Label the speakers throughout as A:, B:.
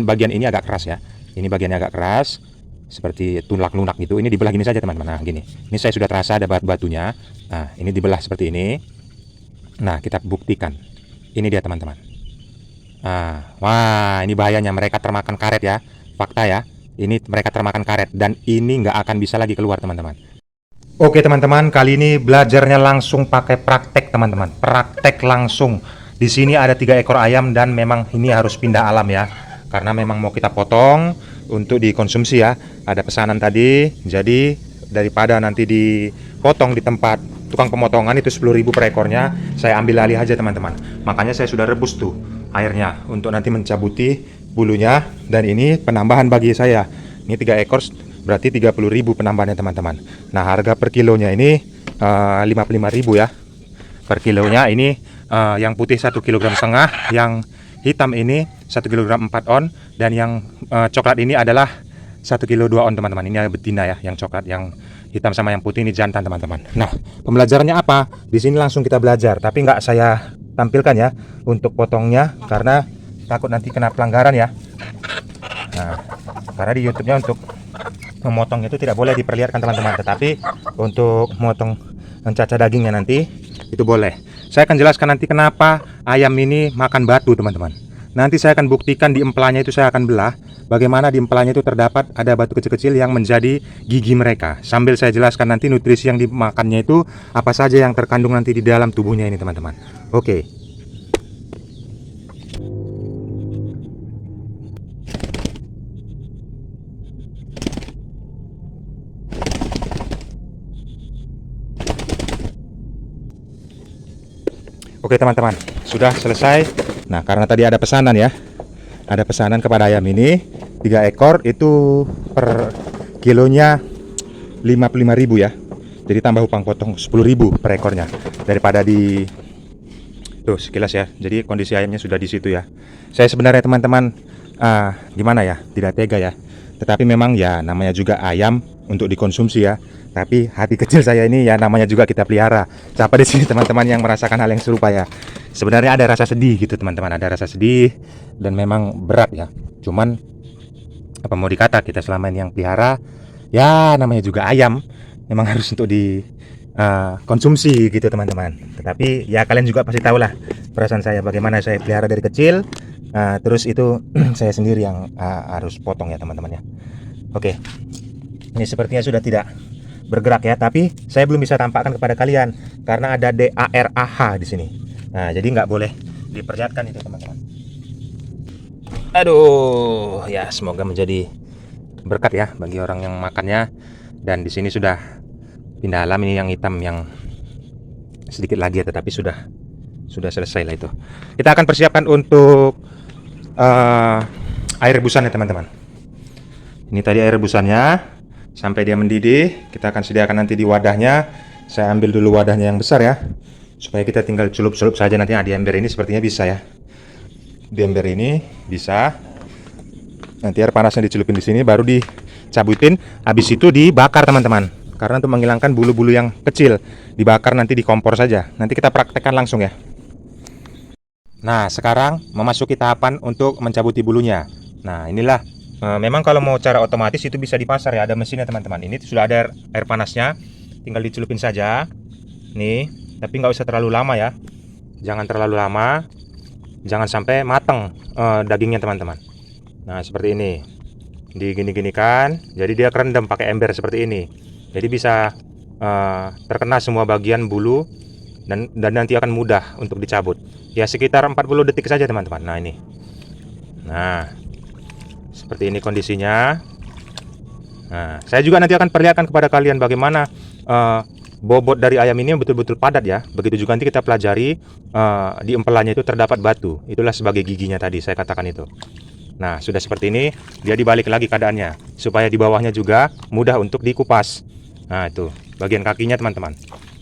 A: bagian ini agak keras ya. Ini bagiannya agak keras, seperti lunak gitu. Ini dibelah gini saja teman-teman. Nah gini, ini saya sudah terasa ada batu-batunya. Nah ini dibelah seperti ini. Nah kita buktikan. Ini dia teman-teman. Nah, wah ini bahayanya, mereka termakan karet ya. Fakta ya, ini mereka termakan karet dan ini nggak akan bisa lagi keluar teman-teman. Oke teman-teman, kali ini belajarnya langsung pakai praktek teman-teman. Praktek langsung. Di sini ada 3 ekor ayam dan memang ini harus pindah alam ya. Karena memang mau kita potong untuk dikonsumsi ya. Ada pesanan tadi, jadi daripada nanti dipotong di tempat tukang pemotongan itu 10.000 per ekornya, saya ambil alih aja teman-teman. Makanya saya sudah rebus tuh airnya untuk nanti mencabuti bulunya, dan ini penambahan bagi saya. Ini 3 ekor berarti 30.000 penambahannya teman-teman. Nah harga per kilonya ini 55.000 ya per kilonya. Ini yang putih 1,5 kg, yang hitam ini 1 kg 4 on, dan yang coklat ini adalah 1 kilo 2 on teman-teman. Ini betina ya, yang coklat, yang hitam sama yang putih ini jantan teman-teman. Nah pembelajarannya apa? Di sini langsung kita belajar, tapi nggak saya tampilkan ya untuk potongnya karena takut nanti kena pelanggaran ya. Nah karena di YouTube-nya untuk memotong itu tidak boleh diperlihatkan teman-teman, tetapi untuk memotong mencacah dagingnya nanti itu boleh. Saya akan jelaskan nanti kenapa ayam ini makan batu teman-teman. Nanti saya akan buktikan di empelanya itu saya akan belah bagaimana di empelanya itu terdapat ada batu kecil-kecil yang menjadi gigi mereka. Sambil saya jelaskan nanti nutrisi yang dimakannya itu apa saja yang terkandung nanti di dalam tubuhnya ini teman-teman. Oke. Oke teman-teman, sudah selesai. Nah karena tadi ada pesanan ya, ada pesanan kepada ayam ini 3 ekor itu per kilonya 55.000 ya. Jadi tambah upang potong 10.000 per ekornya daripada di tuh sekilas ya. Jadi kondisi ayamnya sudah di situ ya. Saya sebenarnya teman-teman gimana ya, tidak tega ya. Tetapi memang ya namanya juga ayam untuk dikonsumsi ya. Tapi hati kecil saya ini ya namanya juga kita pelihara. Siapa di sini teman-teman yang merasakan hal yang serupa ya? Sebenarnya ada rasa sedih gitu teman-teman, ada rasa sedih dan memang berat ya. Cuman apa mau dikata, kita selama ini yang pelihara ya namanya juga ayam, memang harus untuk dikonsumsi gitu teman-teman. Tetapi ya kalian juga pasti tahu lah perasaan saya bagaimana saya pelihara dari kecil. Terus itu saya sendiri yang harus potong ya teman-teman ya. Oke, ini sepertinya sudah tidak bergerak ya, tapi saya belum bisa tampakkan kepada kalian karena ada DARAH di sini. Nah, jadi nggak boleh diperlihatkan itu teman-teman. Aduh, ya semoga menjadi berkat ya bagi orang yang makannya. Dan di sini sudah pindah alam, ini yang hitam yang sedikit lagi ya, tetapi sudah selesai lah itu. Kita akan persiapkan untuk air rebusan ya teman-teman. Ini tadi air rebusannya. Sampai dia mendidih, kita akan sediakan nanti di wadahnya. Saya ambil dulu wadahnya yang besar ya, supaya kita tinggal celup-celup saja nanti. Di ember ini sepertinya bisa ya. Di ember ini bisa. Nanti air panasnya dicelupin di sini, baru dicabutin. Habis itu dibakar teman-teman. Karena untuk menghilangkan bulu-bulu yang kecil, dibakar nanti di kompor saja. Nanti kita praktekkan langsung ya. Nah sekarang memasuki tahapan untuk mencabuti bulunya. Nah inilah. Memang kalau mau cara otomatis itu bisa di pasar ya, ada mesinnya teman-teman. Ini sudah ada air panasnya, tinggal dicelupin saja nih, tapi nggak usah terlalu lama ya, jangan terlalu lama, jangan sampai matang dagingnya teman-teman. Nah seperti ini, digini-ginikan, jadi dia kerendam pakai ember seperti ini, jadi bisa terkena semua bagian bulu dan nanti akan mudah untuk dicabut ya, sekitar 40 detik saja teman-teman. Nah ini, nah seperti ini kondisinya. Nah, saya juga nanti akan perlihatkan kepada kalian bagaimana bobot dari ayam ini betul-betul padat ya. Begitu juga nanti kita pelajari di empelannya itu terdapat batu. Itulah sebagai giginya tadi saya katakan itu. Nah, sudah seperti ini, dia dibalik lagi keadaannya supaya di bawahnya juga mudah untuk dikupas. Nah, itu bagian kakinya teman-teman.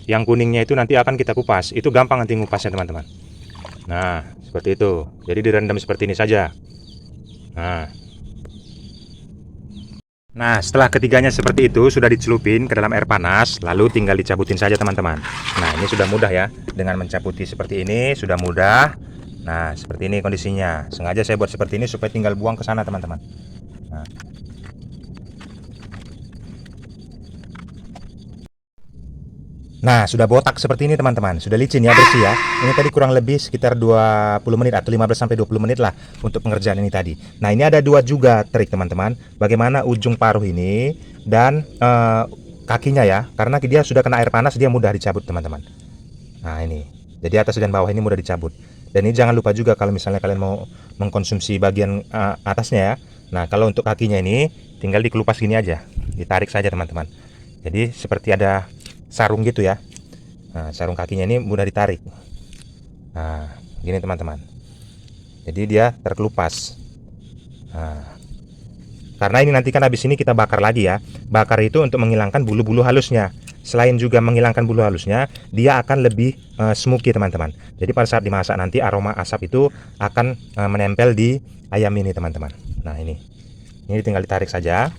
A: Yang kuningnya itu nanti akan kita kupas. Itu gampang nanti ngupasnya teman-teman. Nah, seperti itu. Jadi direndam seperti ini saja. Nah, setelah ketiganya seperti itu sudah dicelupin ke dalam air panas, lalu tinggal dicabutin saja teman-teman. Nah, ini sudah mudah ya. Dengan mencabuti seperti ini sudah mudah. Nah, seperti ini kondisinya. Sengaja saya buat seperti ini supaya tinggal buang ke sana, teman-teman. Nah, sudah botak seperti ini, teman-teman. Sudah licin ya, bersih ya. Ini tadi kurang lebih sekitar 20 menit atau 15 sampai 20 menit lah untuk pengerjaan ini tadi. Nah, ini ada dua juga trik, teman-teman. Bagaimana ujung paruh ini dan kakinya ya. Karena dia sudah kena air panas, dia mudah dicabut, teman-teman. Nah, ini. Jadi atas dan bawah ini mudah dicabut. Dan ini jangan lupa juga kalau misalnya kalian mau mengkonsumsi bagian atasnya ya. Nah, kalau untuk kakinya ini tinggal dikelupas gini aja. Ditarik saja, teman-teman. Jadi seperti ada sarung gitu ya. Nah, sarung kakinya ini mudah ditarik. Nah, gini teman-teman. Jadi dia terkelupas. Nah, karena ini nanti kan habis ini kita bakar lagi ya. Bakar itu untuk menghilangkan bulu-bulu halusnya. Selain juga menghilangkan bulu halusnya, dia akan lebih smoky, teman-teman. Jadi pada saat dimasak nanti aroma asap itu akan menempel di ayam ini, teman-teman. Nah, ini tinggal ditarik saja.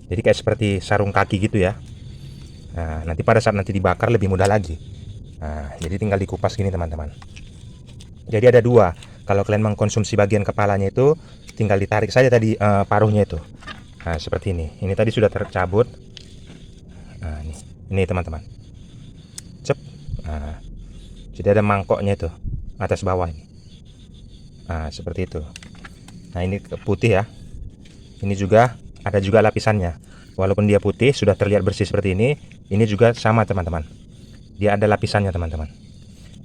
A: Jadi kayak seperti sarung kaki gitu ya. Nah, nanti pada saat nanti dibakar lebih mudah lagi. Nah, jadi tinggal dikupas gini, teman-teman. Jadi ada dua. Kalau kalian mengkonsumsi bagian kepalanya itu, tinggal ditarik saja tadi paruhnya itu. Nah, seperti ini. Ini tadi sudah tercabut. Nah, ini teman-teman. Cep. Nah, jadi ada mangkoknya itu atas bawah ini. Nah, seperti itu. Nah, ini putih ya. Ini juga ada juga lapisannya. Walaupun dia putih sudah terlihat bersih seperti ini juga sama, teman-teman. Dia ada lapisannya, teman-teman.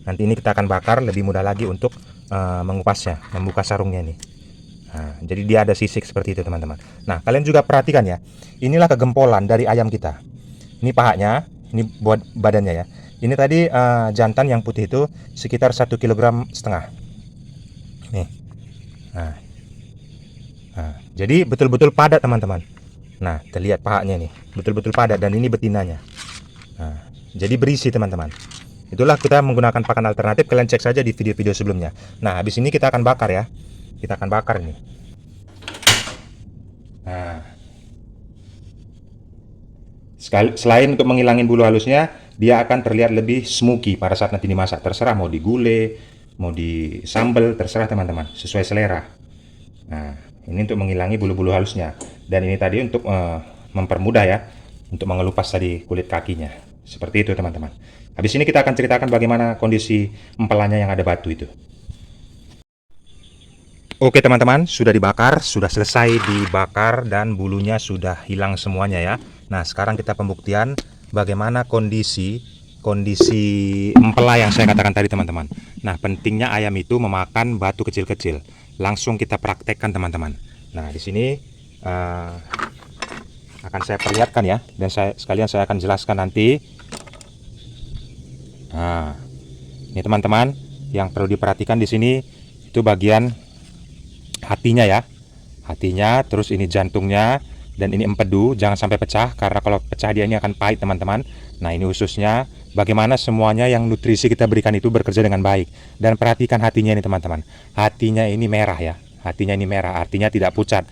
A: Nanti ini kita akan bakar lebih mudah lagi untuk mengupasnya, membuka sarungnya ini. Nah, jadi dia ada sisik seperti itu, teman-teman. Nah, kalian juga perhatikan ya. Inilah kegempolan dari ayam kita. Ini pahanya, ini buat badannya ya. Ini tadi jantan yang putih itu sekitar 1,5 kg. Nih. Nah, jadi betul-betul padat, teman-teman. Nah, terlihat pahanya nih, betul-betul padat, dan ini betinanya. Nah, jadi berisi, teman-teman. Itulah kita menggunakan pakan alternatif. Kalian cek saja di video-video sebelumnya. Nah, habis ini kita akan bakar ya. Kita akan bakar ini. Nah, selain untuk menghilangin bulu halusnya, dia akan terlihat lebih smoky pada saat nanti dimasak. Terserah mau digulai, mau disambel, terserah, teman-teman, sesuai selera. Nah, ini untuk menghilangi bulu-bulu halusnya. Dan ini tadi untuk mempermudah ya, untuk mengelupas tadi kulit kakinya. Seperti itu, teman-teman. Habis ini kita akan ceritakan bagaimana kondisi empelannya yang ada batu itu. Oke, teman-teman, sudah dibakar, sudah selesai dibakar dan bulunya sudah hilang semuanya ya. Nah, sekarang kita pembuktian bagaimana kondisi empela yang saya katakan tadi, teman-teman. Nah, pentingnya ayam itu memakan batu kecil-kecil. Langsung kita praktekkan, teman-teman. Nah, di sini akan saya perlihatkan ya, dan sekalian saya akan jelaskan nanti. Nah, ini teman-teman, yang perlu diperhatikan di sini itu bagian hatinya ya. Hatinya, terus ini jantungnya, dan ini empedu, jangan sampai pecah karena kalau pecah dia ini akan pahit, teman-teman. Nah, ini ususnya, bagaimana semuanya yang nutrisi kita berikan itu bekerja dengan baik. Dan perhatikan hatinya ini, teman-teman. Hatinya ini merah ya. Hatinya ini merah, artinya tidak pucat.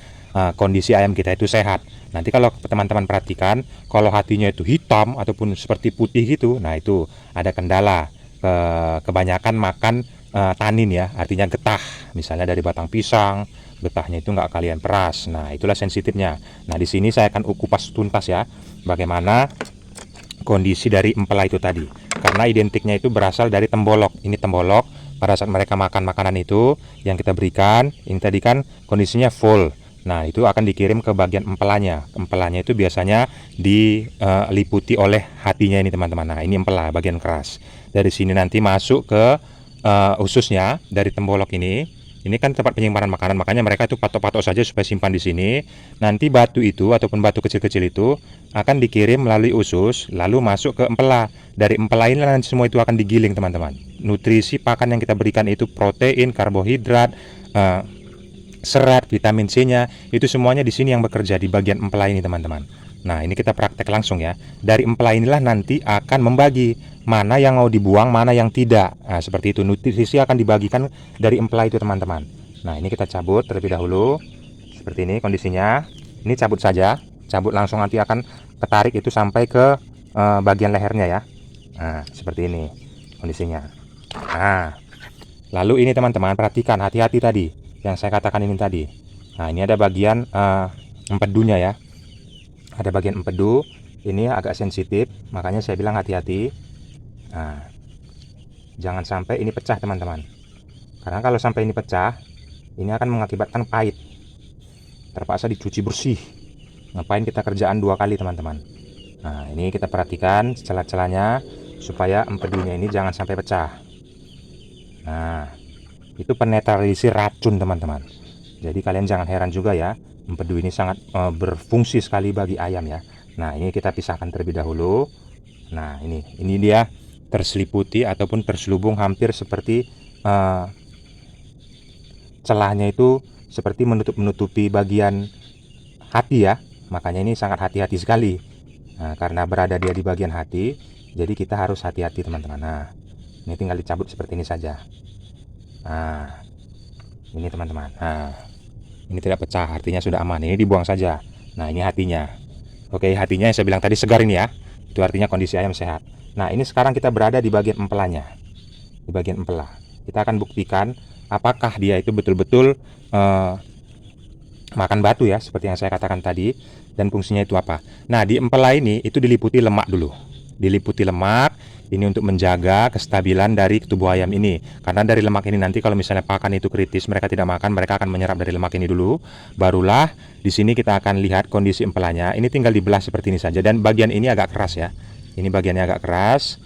A: Kondisi ayam kita itu sehat. Nanti kalau teman-teman perhatikan, kalau hatinya itu hitam ataupun seperti putih gitu, nah itu ada kendala. Kebanyakan makan tanin ya, artinya getah, misalnya dari batang pisang, getahnya itu nggak kalian peras. Nah, itulah sensitifnya. Nah, di sini saya akan kupas tuntas ya, bagaimana kondisi dari empela itu tadi. Karena identiknya itu berasal dari tembolok. Ini tembolok pada saat mereka makan makanan itu yang kita berikan, ini tadi kan kondisinya full. Nah, itu akan dikirim ke bagian empelanya. Empelanya itu biasanya diliputi oleh hatinya ini, teman-teman. Nah, ini empela bagian keras. Dari sini nanti masuk ke ususnya dari tembolok ini. Ini kan tempat penyimpanan makanan, makanya mereka itu patok-patok saja supaya simpan di sini. Nanti batu itu ataupun batu kecil-kecil itu akan dikirim melalui usus, lalu masuk ke empela. Dari empela ini nanti semua itu akan digiling, teman-teman. Nutrisi pakan yang kita berikan itu protein, karbohidrat, serat, vitamin C-nya, itu semuanya di sini yang bekerja di bagian empela ini, teman-teman. Nah, ini kita praktek langsung ya. Dari empela inilah nanti akan membagi mana yang mau dibuang, mana yang tidak. Nah, seperti itu. Nutrisi akan dibagikan dari empela itu, teman-teman. Nah, ini kita cabut terlebih dahulu. Seperti ini kondisinya. Ini cabut saja. Cabut langsung, nanti akan ketarik itu sampai ke bagian lehernya ya. Nah, seperti ini kondisinya. Nah, Lalu ini teman-teman, perhatikan hati-hati tadi yang saya katakan ini tadi. Nah, ini ada bagian empedunya ya. Ada bagian empedu, ini agak sensitif, makanya saya bilang hati-hati. Nah, jangan sampai ini pecah teman-teman. Karena kalau sampai ini pecah, ini akan mengakibatkan pahit. Terpaksa dicuci bersih. Ngapain kita kerjaan 2 kali teman-teman. Nah, ini kita perhatikan celah-celahnya supaya empedunya ini jangan sampai pecah. Nah, itu penetralisir racun teman-teman. Jadi kalian jangan heran juga ya, empedu ini sangat berfungsi sekali bagi ayam ya. Nah, ini kita pisahkan terlebih dahulu. Nah, ini dia terseliputi ataupun terselubung hampir seperti celahnya itu seperti menutupi bagian hati ya. Makanya ini sangat hati-hati sekali. Nah, karena berada dia di bagian hati, jadi kita harus hati-hati teman-teman. Nah, ini tinggal dicabut seperti ini saja. Nah, ini teman-teman. Nah, ini tidak pecah, artinya sudah aman. Ini dibuang saja. Nah, ini hatinya. Oke, hatinya yang saya bilang tadi segar ini ya. Itu artinya kondisi ayam sehat. Nah, ini sekarang kita berada di bagian empelanya. Di bagian empelah. Kita akan buktikan apakah dia itu betul-betul makan batu ya, seperti yang saya katakan tadi. Dan fungsinya itu apa? Nah, di empela ini itu diliputi lemak dulu. Diliputi lemak, ini untuk menjaga kestabilan dari tubuh ayam ini. Karena dari lemak ini nanti kalau misalnya pakan itu kritis, mereka tidak makan, mereka akan menyerap dari lemak ini dulu. Barulah di sini kita akan lihat kondisi empelanya. Ini tinggal dibelah seperti ini saja. Dan bagian ini agak keras ya. Ini bagiannya agak keras,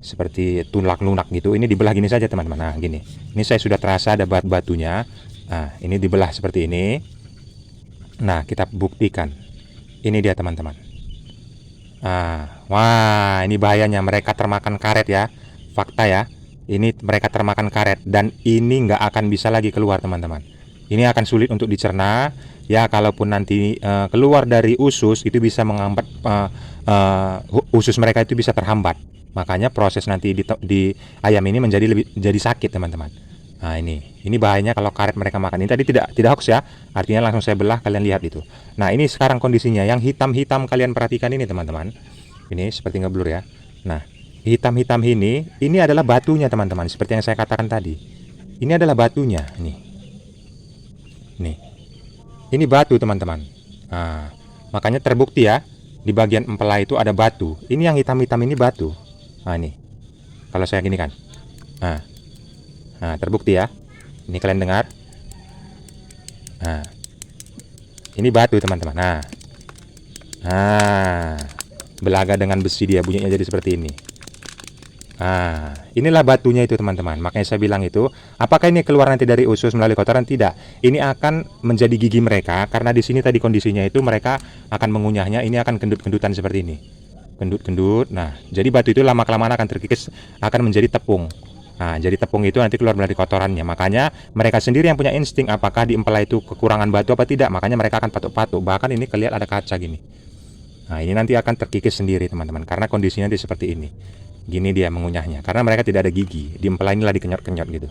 A: seperti tunlak lunak gitu. Ini dibelah gini saja teman-teman. Nah, gini. Ini saya sudah terasa ada batunya. Nah, ini dibelah seperti ini. Nah, kita buktikan. Ini dia teman-teman. Nah, wah, ini bahayanya, mereka termakan karet ya. Fakta ya. Ini mereka termakan karet dan ini nggak akan bisa lagi keluar teman-teman. Ini akan sulit untuk dicerna. Ya, kalaupun nanti keluar dari usus itu bisa menghambat, usus mereka itu bisa terhambat. Makanya proses nanti di ayam ini jadi sakit teman-teman. Nah, ini bahayanya kalau karet mereka makan. Ini tadi tidak hoax ya. Artinya langsung saya belah, kalian lihat itu. Nah, ini sekarang kondisinya yang hitam-hitam, kalian perhatikan ini teman-teman. Ini seperti ngeblur ya. Nah, hitam-hitam ini adalah batunya teman-teman, seperti yang saya katakan tadi. Ini adalah batunya, nih. Ini batu teman-teman. Nah, makanya terbukti ya, di bagian empela itu ada batu. Ini yang hitam-hitam ini batu. Nah, ini. Kalau saya gini kan. Nah, terbukti ya. Ini kalian dengar. Nah, ini batu teman-teman. Nah, belaga dengan besi dia, bunyinya jadi seperti ini. Nah, inilah batunya itu teman-teman. Makanya saya bilang itu, apakah ini keluar nanti dari usus melalui kotoran? Tidak. Ini akan menjadi gigi mereka, karena di sini tadi kondisinya itu mereka akan mengunyahnya. Ini akan gendut-gendutan seperti ini. Gendut-gendut. Nah, jadi batu itu lama-kelamaan akan terkikis, akan menjadi tepung. Nah, jadi tepung itu nanti keluar dari kotorannya. Makanya mereka sendiri yang punya insting apakah di empela itu kekurangan batu apa tidak. Makanya mereka akan patuk-patuk. Bahkan ini kelihatan ada kaca gini. Nah, ini nanti akan terkikis sendiri teman-teman, karena kondisinya seperti ini. Gini dia mengunyahnya, karena mereka tidak ada gigi. Di empela inilah dikenyot-kenyot gitu.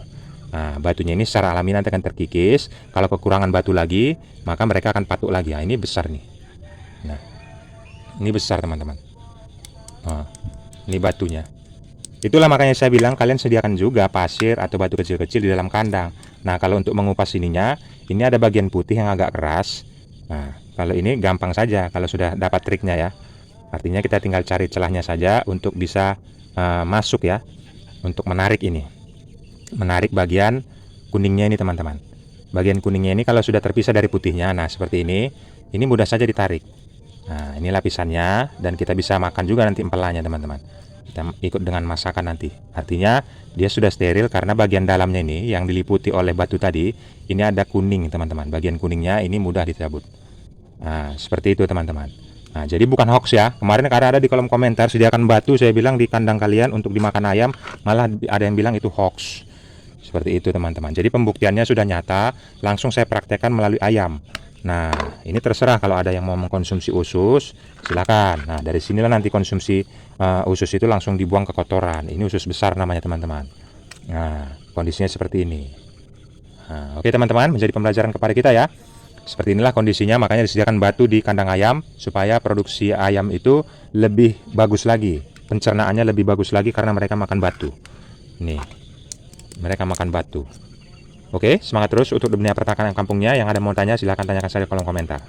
A: Nah, batunya ini secara alami nanti akan terkikis. Kalau kekurangan batu lagi, maka mereka akan patuk lagi. Nah, ini besar nih. Nah, ini besar teman-teman. Nah, ini batunya. Itulah makanya saya bilang kalian sediakan juga pasir atau batu kecil-kecil di dalam kandang. Nah, kalau untuk mengupas ininya, ini ada bagian putih yang agak keras. Nah, kalau ini gampang saja kalau sudah dapat triknya ya. Artinya kita tinggal cari celahnya saja untuk bisa masuk ya. Untuk menarik ini. Menarik bagian kuningnya ini teman-teman. Bagian kuningnya ini kalau sudah terpisah dari putihnya, nah seperti ini mudah saja ditarik. Nah, ini lapisannya dan kita bisa makan juga nanti empelanya teman-teman. Kita ikut dengan masakan nanti. Artinya dia sudah steril karena bagian dalamnya ini yang diliputi oleh batu tadi, ini ada kuning teman-teman. Bagian kuningnya ini mudah dicabut. Nah, seperti itu teman-teman. Nah, jadi bukan hoax ya. Kemarin ada di kolom komentar sediakan batu, saya bilang di kandang kalian untuk dimakan ayam, malah ada yang bilang itu hoax. Seperti itu teman-teman. Jadi pembuktiannya sudah nyata, langsung saya praktekkan melalui ayam. Nah, ini terserah kalau ada yang mau mengkonsumsi usus, silakan. Nah, dari sinilah nanti konsumsi usus itu langsung dibuang ke kotoran. Ini usus besar namanya teman-teman. Nah, kondisinya seperti ini. Nah, oke teman-teman, menjadi pembelajaran kepada kita ya. Seperti inilah kondisinya, makanya disediakan batu di kandang ayam supaya produksi ayam itu lebih bagus lagi, pencernaannya lebih bagus lagi karena mereka makan batu. Nih, Mereka makan batu. Oke, semangat terus untuk dunia pertanakan kampungnya. Yang ada mau tanya silahkan tanyakan saya di kolom komentar.